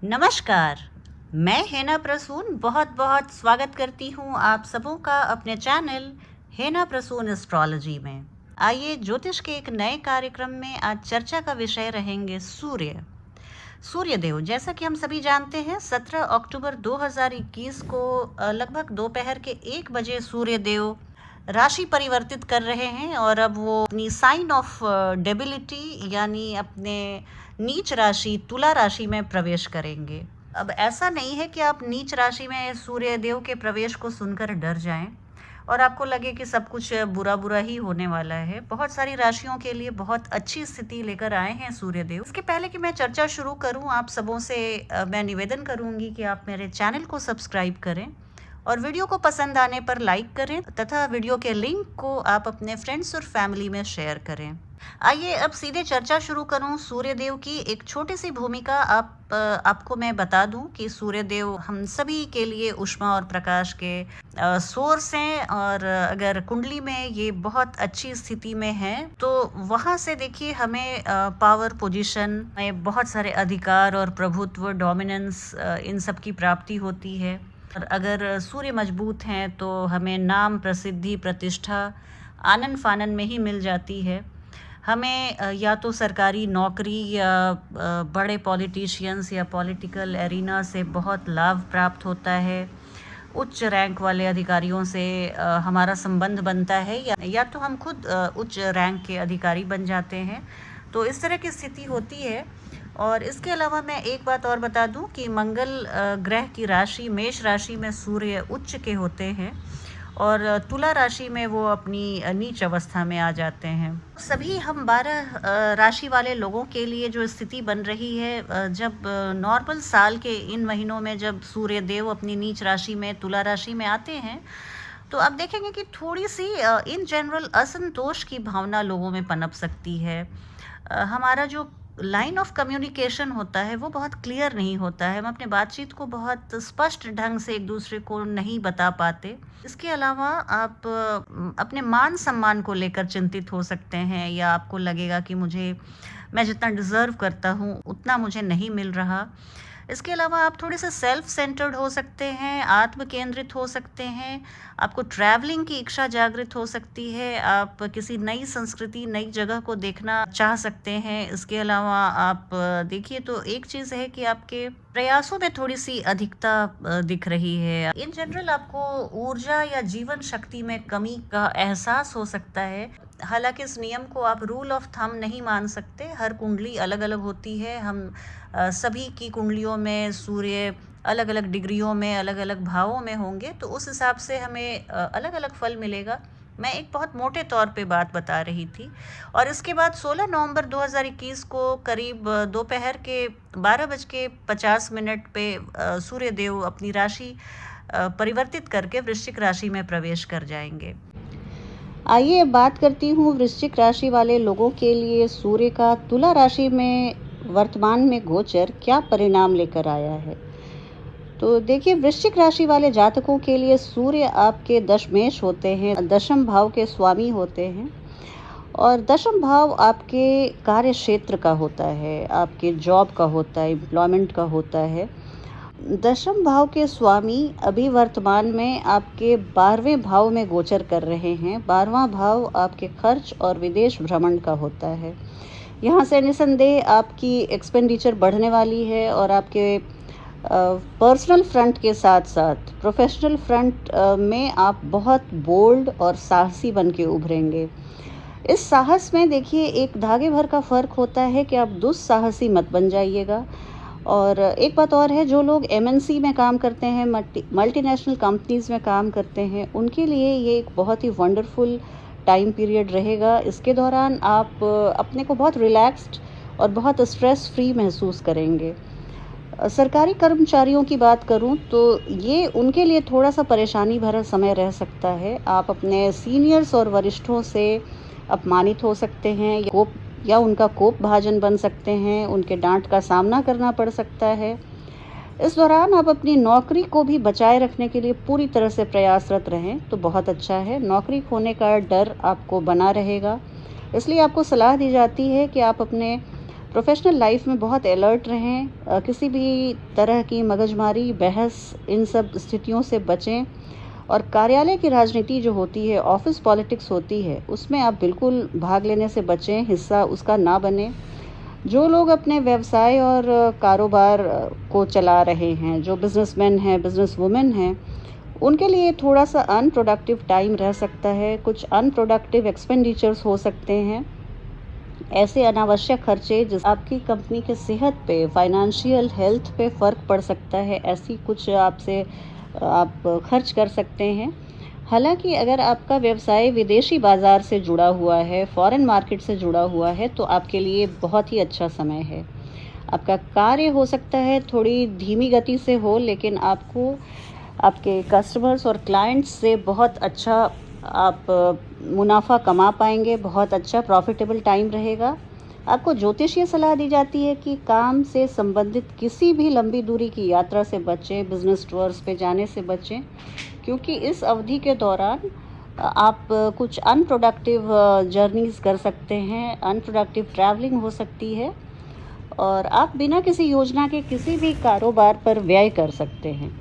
नमस्कार। मैं हेना प्रसून बहुत बहुत स्वागत करती हूँ आप सबों का अपने चैनल हेना प्रसून एस्ट्रोलॉजी में। आइए ज्योतिष के एक नए कार्यक्रम में आज चर्चा का विषय रहेंगे सूर्यदेव। जैसा कि हम सभी जानते हैं 17 अक्टूबर 2021 को लगभग दोपहर के 1 बजे सूर्यदेव राशि परिवर्तित कर रहे हैं और अब वो अपनी साइन ऑफ डेबिलिटी यानी अपने नीच राशि तुला राशि में प्रवेश करेंगे। अब ऐसा नहीं है कि आप नीच राशि में सूर्यदेव के प्रवेश को सुनकर डर जाएं और आपको लगे कि सब कुछ बुरा बुरा ही होने वाला है। बहुत सारी राशियों के लिए बहुत अच्छी स्थिति लेकर आए हैं सूर्यदेव। इसके पहले कि मैं चर्चा शुरू करूं, आप सबों से मैं निवेदन करूंगी कि आप मेरे चैनल को सब्सक्राइब करें और वीडियो को पसंद आने पर लाइक करें तथा वीडियो के लिंक को आप अपने फ्रेंड्स और फैमिली में शेयर करें। आइए अब सीधे चर्चा शुरू करूं। सूर्यदेव की एक छोटी सी भूमिका आपको मैं बता दूं कि सूर्यदेव हम सभी के लिए ऊष्मा और प्रकाश के सोर्स हैं और अगर कुंडली में ये बहुत अच्छी स्थिति में है तो वहां से देखिए हमें पावर पोजीशन में बहुत सारे अधिकार और प्रभुत्व डोमिनेंस इन सब की प्राप्ति होती है। और अगर सूर्य मजबूत हैं तो हमें नाम प्रसिद्धि प्रतिष्ठा आनन फानन में ही मिल जाती है। हमें या तो सरकारी नौकरी या बड़े पॉलिटिशियंस या पॉलिटिकल एरिना से बहुत लाभ प्राप्त होता है। उच्च रैंक वाले अधिकारियों से हमारा संबंध बनता है या तो हम खुद उच्च रैंक के अधिकारी बन जाते हैं। तो इस तरह की स्थिति होती है। और इसके अलावा मैं एक बात और बता दूं कि मंगल ग्रह की राशि मेष राशि में सूर्य उच्च के होते हैं और तुला राशि में वो अपनी नीच अवस्था में आ जाते हैं। सभी हम 12 राशि वाले लोगों के लिए जो स्थिति बन रही है, जब नॉर्मल साल के इन महीनों में जब सूर्य देव अपनी नीच राशि में तुला राशि में आते हैं तो आप देखेंगे कि थोड़ी सी इन जनरल असंतोष की भावना लोगों में पनप सकती है। हमारा जो लाइन ऑफ कम्युनिकेशन होता है वो बहुत क्लियर नहीं होता है। हम अपने बातचीत को बहुत स्पष्ट ढंग से एक दूसरे को नहीं बता पाते। इसके अलावा आप अपने मान सम्मान को लेकर चिंतित हो सकते हैं या आपको लगेगा कि मैं जितना डिज़र्व करता हूँ उतना मुझे नहीं मिल रहा। इसके अलावा आप थोड़े से सेल्फ सेंटर्ड हो सकते हैं, आत्म केंद्रित हो सकते हैं। आपको ट्रैवलिंग की इच्छा जागृत हो सकती है। आप किसी नई संस्कृति नई जगह को देखना चाह सकते हैं। इसके अलावा आप देखिए तो एक चीज़ है कि आपके प्रयासों में थोड़ी सी अधिकता दिख रही है। इन जनरल आपको ऊर्जा या जीवन शक्ति में कमी का एहसास हो सकता है। हालांकि इस नियम को आप रूल ऑफ थंब नहीं मान सकते। हर कुंडली अलग अलग होती है। हम सभी की कुंडलियों में सूर्य अलग अलग डिग्रियों में अलग अलग भावों में होंगे तो उस हिसाब से हमें अलग अलग फल मिलेगा। मैं एक बहुत मोटे तौर पे बात बता रही थी। और इसके बाद 16 नवंबर 2021 को करीब दोपहर के 12:50 पे सूर्यदेव अपनी राशि परिवर्तित करके वृश्चिक राशि में प्रवेश कर जाएंगे। आइए बात करती हूँ वृश्चिक राशि वाले लोगों के लिए सूर्य का तुला राशि में वर्तमान में गोचर क्या परिणाम लेकर आया है। तो देखिए वृश्चिक राशि वाले जातकों के लिए सूर्य आपके दशमेश होते हैं, दशम भाव के स्वामी होते हैं और दशम भाव आपके कार्य क्षेत्र का होता है, आपके जॉब का होता है, एम्प्लॉयमेंट का होता है। दशम भाव के स्वामी अभी वर्तमान में आपके 12वें भाव में गोचर कर रहे हैं। 12वां भाव आपके खर्च और विदेश भ्रमण का होता है। यहाँ से निसंदेह आपकी एक्सपेंडिचर बढ़ने वाली है और आपके पर्सनल फ्रंट के साथ साथ प्रोफेशनल फ्रंट में आप बहुत बोल्ड और साहसी बन के उभरेंगे। इस साहस में देखिए एक धागे भर का फ़र्क होता है कि आप दुस्साहसी मत बन जाइएगा। और एक बात और है, जो लोग एमएनसी में काम करते हैं, मल्टीनेशनल कंपनीज़ में काम करते हैं, उनके लिए ये एक बहुत ही वंडरफुल टाइम पीरियड रहेगा। इसके दौरान आप अपने को बहुत रिलैक्स्ड और बहुत स्ट्रेस फ्री महसूस करेंगे। सरकारी कर्मचारियों की बात करूं तो ये उनके लिए थोड़ा सा परेशानी भरा समय रह सकता है। आप अपने सीनियर्स और वरिष्ठों से अपमानित हो सकते हैं या उनका कोप भाजन बन सकते हैं, उनके डांट का सामना करना पड़ सकता है। इस दौरान आप अपनी नौकरी को भी बचाए रखने के लिए पूरी तरह से प्रयासरत रहें तो बहुत अच्छा है। नौकरी खोने का डर आपको बना रहेगा, इसलिए आपको सलाह दी जाती है कि आप अपने प्रोफेशनल लाइफ में बहुत अलर्ट रहें, किसी भी तरह की मगजमारी, बहस, इन सब स्थितियों से बचें। और कार्यालय की राजनीति जो होती है, ऑफिस पॉलिटिक्स होती है, उसमें आप बिल्कुल भाग लेने से बचें, हिस्सा उसका ना बने। जो लोग अपने व्यवसाय और कारोबार को चला रहे हैं, जो बिजनेसमैन हैं, बिजनेस वुमेन हैं, उनके लिए थोड़ा सा अनप्रोडक्टिव टाइम रह सकता है, कुछ अनप्रोडक्टिव एक्सपेंडिचर्स हो सकते हैं। ऐसे अनावश्यक खर्चे जिस आपकी कंपनी के सेहत पे, फाइनेंशियल हेल्थ पे फ़र्क पड़ सकता है, ऐसी कुछ आपसे आप खर्च कर सकते हैं। हालांकि अगर आपका व्यवसाय विदेशी बाज़ार से जुड़ा हुआ है, फॉरेन मार्केट से जुड़ा हुआ है, तो आपके लिए बहुत ही अच्छा समय है। आपका कार्य हो सकता है थोड़ी धीमी गति से हो, लेकिन आपको आपके कस्टमर्स और क्लाइंट्स से बहुत अच्छा आप मुनाफा कमा पाएंगे, बहुत अच्छा प्रॉफिटेबल टाइम रहेगा। आपको ज्योतिषीय सलाह दी जाती है कि काम से संबंधित किसी भी लंबी दूरी की यात्रा से बचें, बिजनेस टूर्स पे जाने से बचें, क्योंकि इस अवधि के दौरान आप कुछ अनप्रोडक्टिव जर्नीज़ कर सकते हैं, अनप्रोडक्टिव ट्रैवलिंग हो सकती है और आप बिना किसी योजना के किसी भी कारोबार पर व्यय कर सकते हैं।